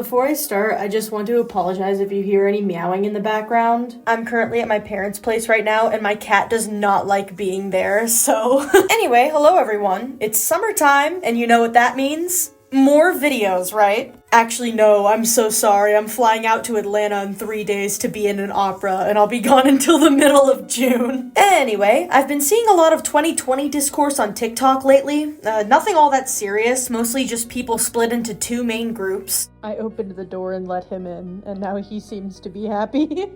Before I start, I just want to apologize if you hear any meowing in the background. I'm currently at my parents' place right now, and my cat does not like being there, so... Anyway, hello everyone. It's summertime, and you know what that means? More videos, right? Actually, no, I'm so sorry. I'm flying out to Atlanta in 3 days to be in an opera, and I'll be gone until the middle of June. Anyway, I've been seeing a lot of 2020 discourse on TikTok lately. Nothing all that serious, mostly just people split into two main groups. I opened the door and let him in, and now he seems to be happy.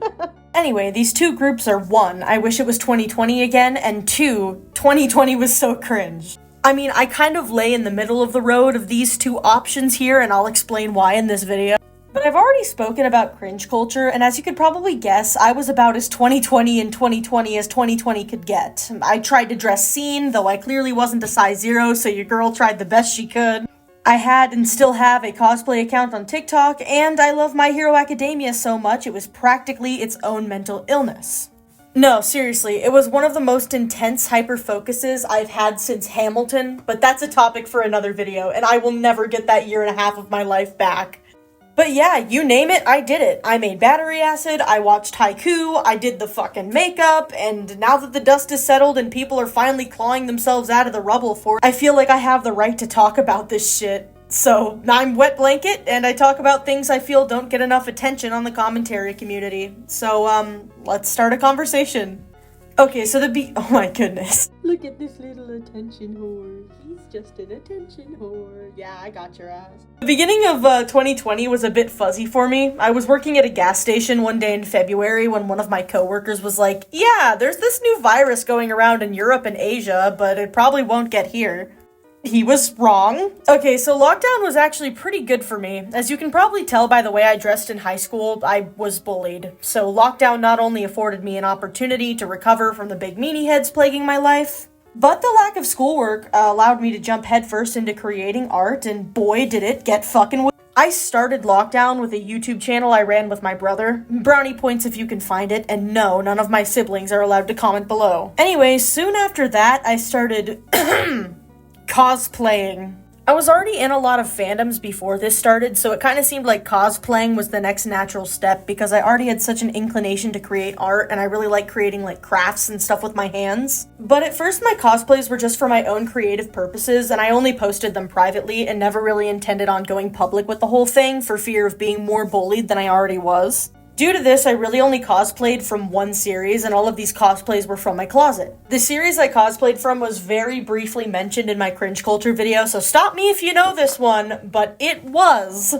Anyway, these two groups are 1, I wish it was 2020 again, and 2, 2020 was so cringe. I mean, I kind of lay in the middle of the road of these two options here, and I'll explain why in this video. But I've already spoken about cringe culture, and as you could probably guess, I was about as 2020 and 2020 as 2020 could get. I tried to dress scene, though I clearly wasn't a size 0, so your girl tried the best she could. I had and still have a cosplay account on TikTok, and I love My Hero Academia so much it was practically its own mental illness. No, seriously, it was one of the most intense hyper-focuses I've had since Hamilton, but that's a topic for another video, and I will never get that 1.5 years of my life back. But yeah, you name it, I did it. I made battery acid, I watched haiku, I did the fucking makeup, and now that the dust is settled and people are finally clawing themselves out of the rubble for it, I feel like I have the right to talk about this shit. So, I'm Wet Blanket, and I talk about things I feel don't get enough attention on the commentary community. So, let's start a conversation. Okay, so oh my goodness. Look at this little attention whore. He's just an attention whore. Yeah, I got your ass. The beginning of 2020 was a bit fuzzy for me. I was working at a gas station one day in February when one of my coworkers was like, yeah, there's this new virus going around in Europe and Asia, but it probably won't get here. He was wrong. Okay, so lockdown was actually pretty good for me. As you can probably tell by the way I dressed in high school, I was bullied. So lockdown not only afforded me an opportunity to recover from the big meanie heads plaguing my life, but the lack of schoolwork allowed me to jump headfirst into creating art, and boy did it get fucking I started lockdown with a YouTube channel I ran with my brother. Brownie points if you can find it, and no, none of my siblings are allowed to comment below. Anyway, soon after that, I started cosplaying. I was already in a lot of fandoms before this started, so it kind of seemed like cosplaying was the next natural step because I already had such an inclination to create art and I really like creating like crafts and stuff with my hands. But at first my cosplays were just for my own creative purposes and I only posted them privately and never really intended on going public with the whole thing for fear of being more bullied than I already was. Due to this, I really only cosplayed from one series, and all of these cosplays were from my closet. The series I cosplayed from was very briefly mentioned in my cringe culture video, so stop me if you know this one, but it was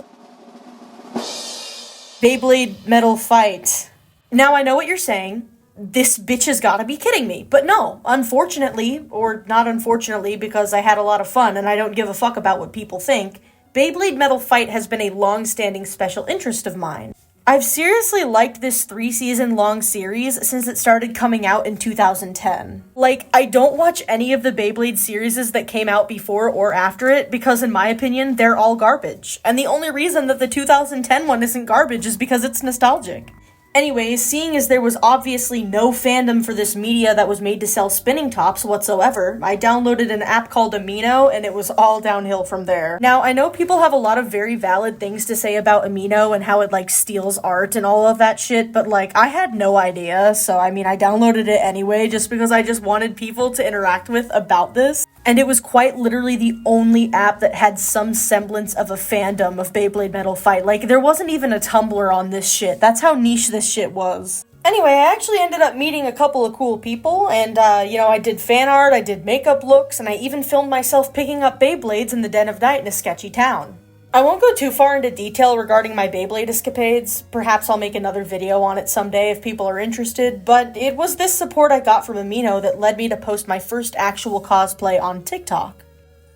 Beyblade Metal Fight. Now I know what you're saying. This bitch has gotta be kidding me. But no, unfortunately, or not unfortunately because I had a lot of fun and I don't give a fuck about what people think, Beyblade Metal Fight has been a long-standing special interest of mine. I've seriously liked this 3-season long series since it started coming out in 2010. Like, I don't watch any of the Beyblade series that came out before or after it because in my opinion, they're all garbage. And the only reason that the 2010 one isn't garbage is because it's nostalgic. Anyways, seeing as there was obviously no fandom for this media that was made to sell spinning tops whatsoever, I downloaded an app called Amino, and it was all downhill from there. Now, I know people have a lot of very valid things to say about Amino and how it, like, steals art and all of that shit, but, like, I had no idea, so, I mean, I downloaded it anyway just because I just wanted people to interact with about this. And it was quite literally the only app that had some semblance of a fandom of Beyblade Metal Fight. Like, there wasn't even a Tumblr on this shit. That's how niche this shit was. Anyway, I actually ended up meeting a couple of cool people, and, I did fan art, I did makeup looks, and I even filmed myself picking up Beyblades in the dead of night in a sketchy town. I won't go too far into detail regarding my Beyblade escapades. Perhaps I'll make another video on it someday if people are interested, but it was this support I got from Amino that led me to post my first actual cosplay on TikTok.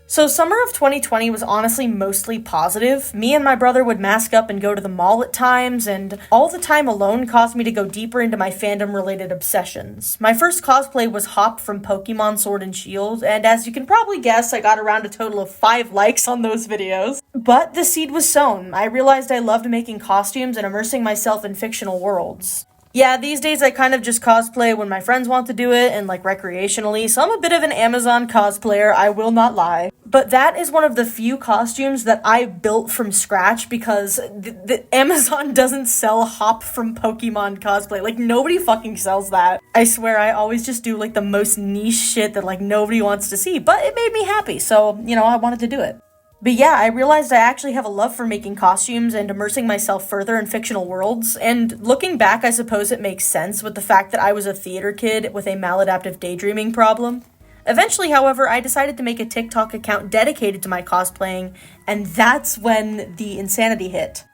So summer of 2020 was honestly mostly positive. Me and my brother would mask up and go to the mall at times, and all the time alone caused me to go deeper into my fandom-related obsessions. My first cosplay was Hop from Pokemon Sword and Shield, and as you can probably guess, I got around a total of 5 likes on those videos. But the seed was sown. I realized I loved making costumes and immersing myself in fictional worlds. Yeah, these days I kind of just cosplay when my friends want to do it and like recreationally, so I'm a bit of an Amazon cosplayer, I will not lie. But that is one of the few costumes that I built from scratch because the Amazon doesn't sell Hop from Pokemon cosplay. Like, nobody fucking sells that. I swear, I always just do like the most niche shit that like nobody wants to see, but it made me happy, so, you know, I wanted to do it. But yeah, I realized I actually have a love for making costumes and immersing myself further in fictional worlds, and looking back, I suppose it makes sense with the fact that I was a theater kid with a maladaptive daydreaming problem. Eventually, however, I decided to make a TikTok account dedicated to my cosplaying, and that's when the insanity hit.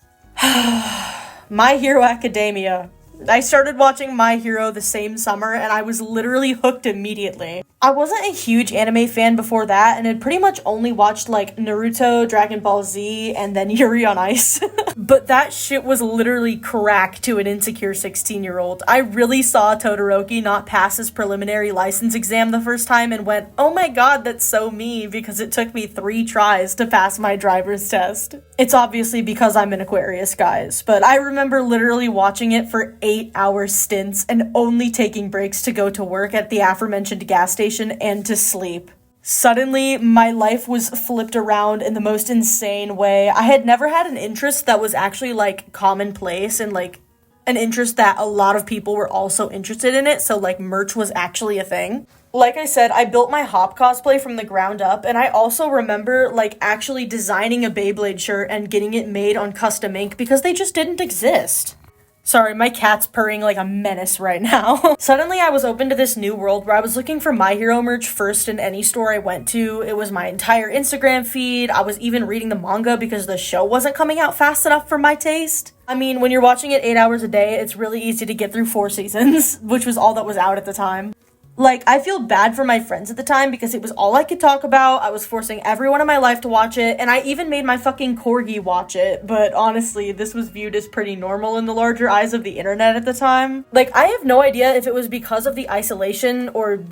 My Hero Academia. I started watching My Hero the same summer, and I was literally hooked immediately. I wasn't a huge anime fan before that, and had pretty much only watched, like, Naruto, Dragon Ball Z, and then Yuri on Ice. But that shit was literally crack to an insecure 16-year-old. I really saw Todoroki not pass his preliminary license exam the first time and went, oh my god, that's so me, because it took me 3 tries to pass my driver's test. It's obviously because I'm an Aquarius, guys, but I remember literally watching it for 8-hour stints and only taking breaks to go to work at the aforementioned gas station and to sleep. Suddenly, my life was flipped around in the most insane way. I had never had an interest that was actually, like, commonplace and, like, an interest that a lot of people were also interested in it, so, like, merch was actually a thing. Like I said, I built my Hop cosplay from the ground up, and I also remember, like, actually designing a Beyblade shirt and getting it made on custom ink because they just didn't exist. Sorry, my cat's purring like a menace right now. Suddenly, I was open to this new world where I was looking for My Hero merch first in any store I went to. It was my entire Instagram feed. I was even reading the manga because the show wasn't coming out fast enough for my taste. I mean, when you're watching it 8 hours a day, it's really easy to get through 4 seasons, which was all that was out at the time. Like, I feel bad for my friends at the time because it was all I could talk about. I was forcing everyone in my life to watch it, and I even made my fucking corgi watch it. But honestly, this was viewed as pretty normal in the larger eyes of the internet at the time. Like, I have no idea if it was because of the isolation or...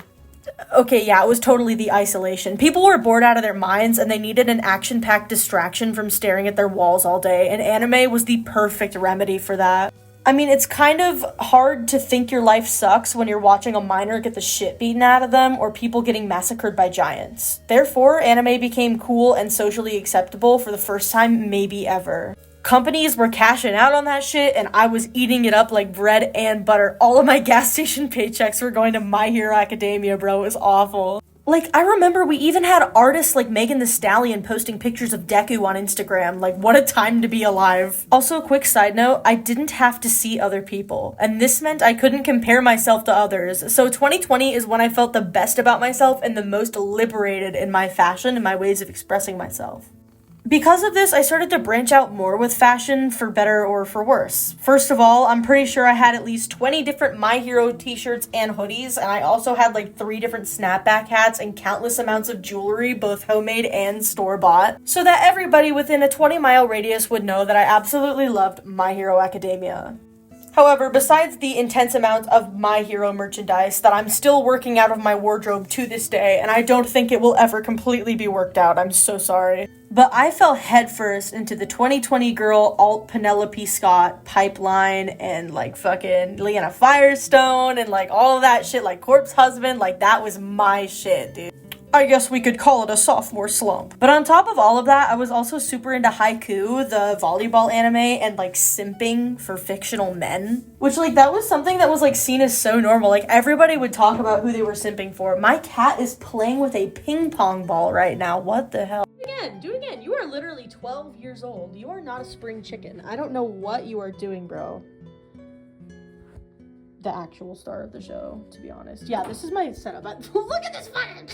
Okay, yeah, it was totally the isolation. People were bored out of their minds, and they needed an action-packed distraction from staring at their walls all day, and anime was the perfect remedy for that. I mean, it's kind of hard to think your life sucks when you're watching a minor get the shit beaten out of them or people getting massacred by giants. Therefore, anime became cool and socially acceptable for the first time maybe ever. Companies were cashing out on that shit, and I was eating it up like bread and butter. All of my gas station paychecks were going to My Hero Academia, bro. It was awful. Like, I remember we even had artists like Megan Thee Stallion posting pictures of Deku on Instagram. Like, what a time to be alive. Also, quick side note, I didn't have to see other people, and this meant I couldn't compare myself to others. So 2020 is when I felt the best about myself and the most liberated in my fashion and my ways of expressing myself. Because of this, I started to branch out more with fashion, for better or for worse. First of all, I'm pretty sure I had at least 20 different My Hero t-shirts and hoodies, and I also had like 3 different snapback hats and countless amounts of jewelry, both homemade and store-bought, so that everybody within a 20-mile radius would know that I absolutely loved My Hero Academia. However, besides the intense amount of My Hero merchandise that I'm still working out of my wardrobe to this day, and I don't think it will ever completely be worked out, I'm so sorry. But I fell headfirst into the 2020 girl alt Penelope Scott pipeline and like fucking Leanna Firestone and like all of that shit, like Corpse Husband, like that was my shit, dude. I guess we could call it a sophomore slump. But on top of all of that, I was also super into Haiku, the volleyball anime, and like simping for fictional men. Which like, that was something that was like seen as so normal. Like everybody would talk about who they were simping for. My cat is playing with a ping pong ball right now. What the hell? Do it again. You are literally 12 years old. You are not a spring chicken. I don't know what you are doing, bro. The actual star of the show, to be honest. Yeah, this is my setup. Look at this fucking...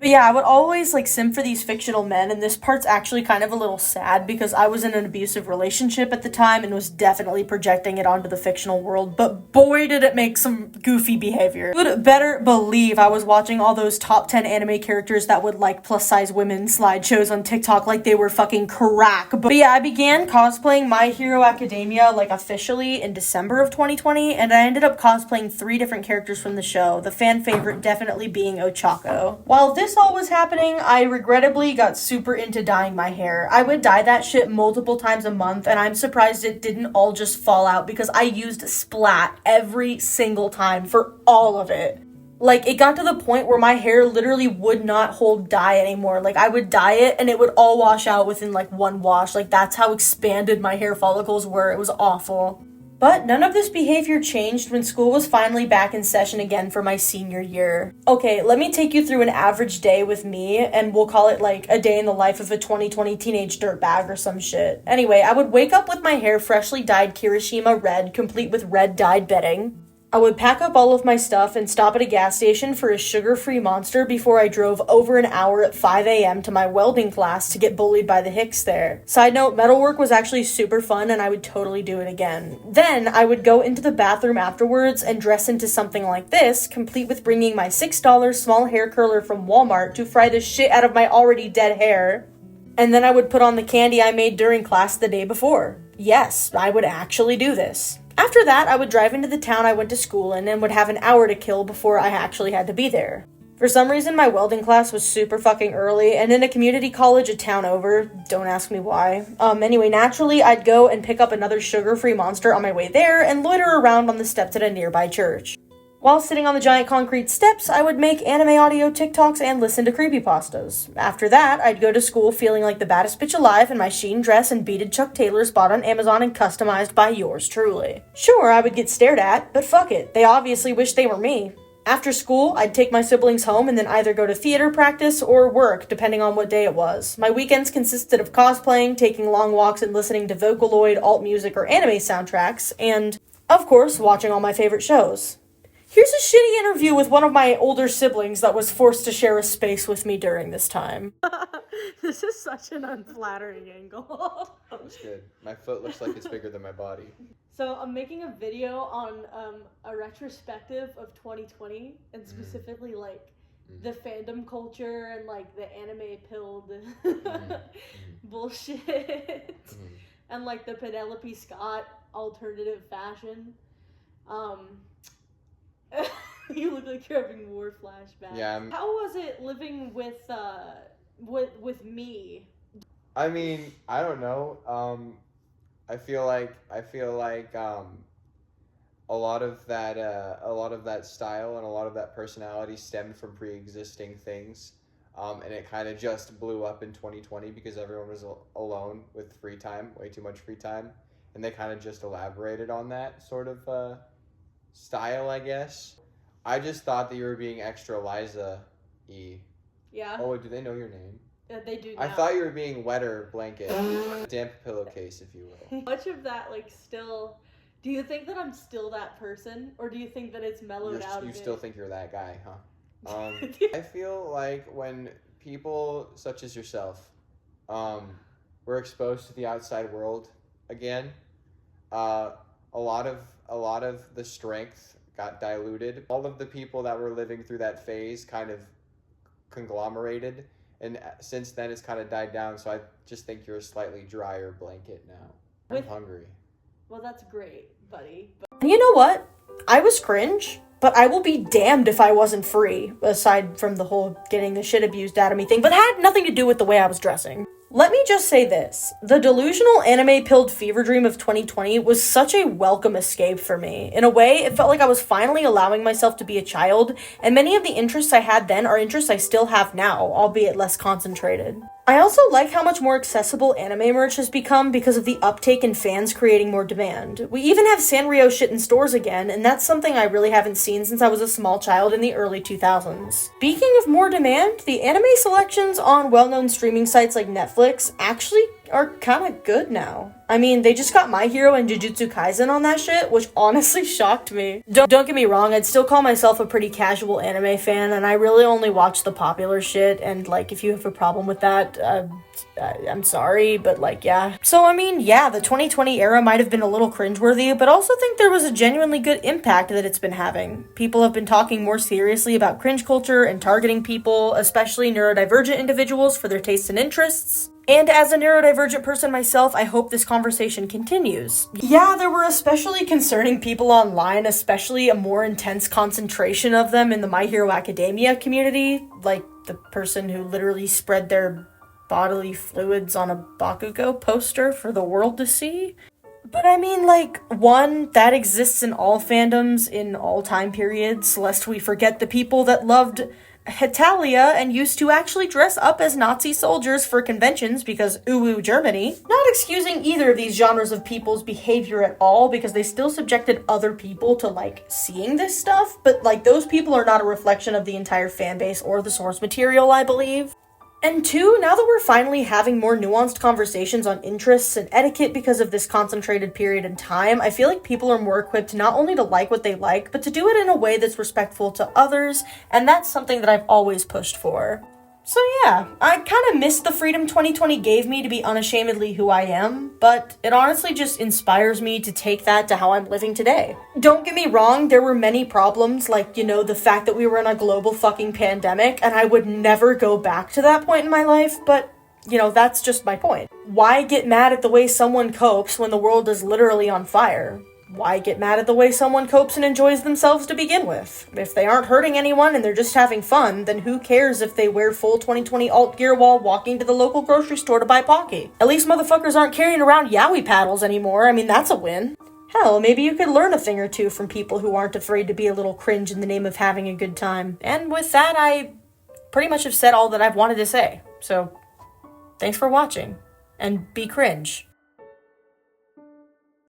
But yeah, I would always like simp for these fictional men, and this part's actually kind of a little sad because I was in an abusive relationship at the time and was definitely projecting it onto the fictional world, but boy did it make some goofy behavior. You would better believe I was watching all those top 10 anime characters that would like plus size women slideshows on TikTok like they were fucking crack. But yeah, I began cosplaying My Hero Academia like officially in December of 2020, and I ended up cosplaying 3 different characters from the show, the fan favorite definitely being Ochako. While this this all was happening, I regrettably got super into dyeing my hair. I would dye that shit multiple times a month, and I'm surprised it didn't all just fall out because I used Splat every single time for all of it. Like, it got to the point where my hair literally would not hold dye anymore. Like, I would dye it and it would all wash out within like one wash. Like, that's how expanded my hair follicles were. It was awful. But none of this behavior changed when school was finally back in session again for my senior year. Okay, let me take you through an average day with me, and we'll call it like a day in the life of a 2020 teenage dirtbag or some shit. Anyway, I would wake up with my hair freshly dyed Kirishima red, complete with red dyed bedding. I would pack up all of my stuff and stop at a gas station for a sugar-free Monster before I drove over an hour at 5 a.m. to my welding class to get bullied by the hicks there. Side note, metalwork was actually super fun and I would totally do it again. Then I would go into the bathroom afterwards and dress into something like this, complete with bringing my $6 small hair curler from Walmart to fry the shit out of my already dead hair. And then I would put on the candy I made during class the day before. Yes, I would actually do this. After that, I would drive into the town I went to school in and would have an hour to kill before I actually had to be there. For some reason, my welding class was super fucking early, and in a community college a town over. Don't ask me why. Anyway, naturally, I'd go and pick up another sugar-free Monster on my way there and loiter around on the steps at a nearby church. While sitting on the giant concrete steps, I would make anime audio TikToks and listen to creepypastas. After that, I'd go to school feeling like the baddest bitch alive in my sheen dress and beaded Chuck Taylors bought on Amazon and customized by yours truly. Sure, I would get stared at, but fuck it, they obviously wish they were me. After school, I'd take my siblings home and then either go to theater practice or work, depending on what day it was. My weekends consisted of cosplaying, taking long walks and listening to Vocaloid, alt music, or anime soundtracks, and, of course, watching all my favorite shows. Here's a shitty interview with one of my older siblings that was forced to share a space with me during this time. This is such an unflattering angle. That's good. My foot looks like it's bigger than my body. So I'm making a video on a retrospective of 2020, and specifically like the fandom culture and like the anime pilled bullshit and like the Penelope Scott alternative fashion. You look like you're having war flashbacks. Yeah. How was it living with me? I mean, I don't know. I feel like a lot of that style and a lot of that personality stemmed from pre-existing things, and it kind of just blew up in 2020 because everyone was alone with free time, way too much free time, and they kind of just elaborated on that sort of style, I guess. I just thought that you were being extra Liza-y. Yeah. Oh, do they know your name? They do now. I thought you were being wetter blanket. Damp pillowcase, if you will. Much of that, like, still... Do you think that I'm still that person? Or do you think that it's mellowed out a bit? You still think you're that guy, huh? I feel like when people such as yourself were exposed to the outside world again, a lot of the strength got diluted. All of the people that were living through that phase kind of conglomerated, and since then it's kind of died down, so I just think you're a slightly drier blanket now. I'm hungry. Well, that's great, buddy. And you know what? I was cringe, but I will be damned if I wasn't free, aside from the whole getting the shit abused out of me thing, but it had nothing to do with the way I was dressing. Let me just say this. The delusional anime-pilled fever dream of 2020 was such a welcome escape for me. In a way, it felt like I was finally allowing myself to be a child, and many of the interests I had then are interests I still have now, albeit less concentrated. I also like how much more accessible anime merch has become because of the uptake in fans creating more demand. We even have Sanrio shit in stores again, and that's something I really haven't seen since I was a small child in the early 2000s. Speaking of more demand, the anime selections on well-known streaming sites like Netflix actually are kind of good now. I mean, they just got My Hero and Jujutsu Kaisen on that shit, which honestly shocked me. Don't get me wrong, I'd still call myself a pretty casual anime fan, and I really only watch the popular shit, and like, if you have a problem with that, I'm sorry, but like, yeah. So, I mean, yeah, the 2020 era might have been a little cringeworthy, but also think there was a genuinely good impact that it's been having. People have been talking more seriously about cringe culture and targeting people, especially neurodivergent individuals, for their tastes and interests. And as a neurodivergent person myself, I hope this conversation continues. Yeah, there were especially concerning people online, especially a more intense concentration of them in the My Hero Academia community. Like, the person who literally spread their bodily fluids on a Bakugo poster for the world to see. But I mean, like, one, that exists in all fandoms in all time periods, lest we forget the people that loved Hetalia and used to actually dress up as Nazi soldiers for conventions because ooh Germany. Not excusing either of these genres of people's behavior at all because they still subjected other people to, like, seeing this stuff, but, like, those people are not a reflection of the entire fanbase or the source material, I believe. And two, now that we're finally having more nuanced conversations on interests and etiquette because of this concentrated period in time, I feel like people are more equipped not only to like what they like, but to do it in a way that's respectful to others, and that's something that I've always pushed for. So yeah, I kind of missed the freedom 2020 gave me to be unashamedly who I am, but it honestly just inspires me to take that to how I'm living today. Don't get me wrong, there were many problems, like, you know, the fact that we were in a global fucking pandemic, and I would never go back to that point in my life, but, you know, that's just my point. Why get mad at the way someone copes when the world is literally on fire? Why get mad at the way someone copes and enjoys themselves to begin with? If they aren't hurting anyone and they're just having fun, then who cares if they wear full 2020 alt gear while walking to the local grocery store to buy Pocky? At least motherfuckers aren't carrying around yaoi paddles anymore. I mean, that's a win. Hell, maybe you could learn a thing or two from people who aren't afraid to be a little cringe in the name of having a good time. And with that, I pretty much have said all that I've wanted to say. So, thanks for watching. And be cringe.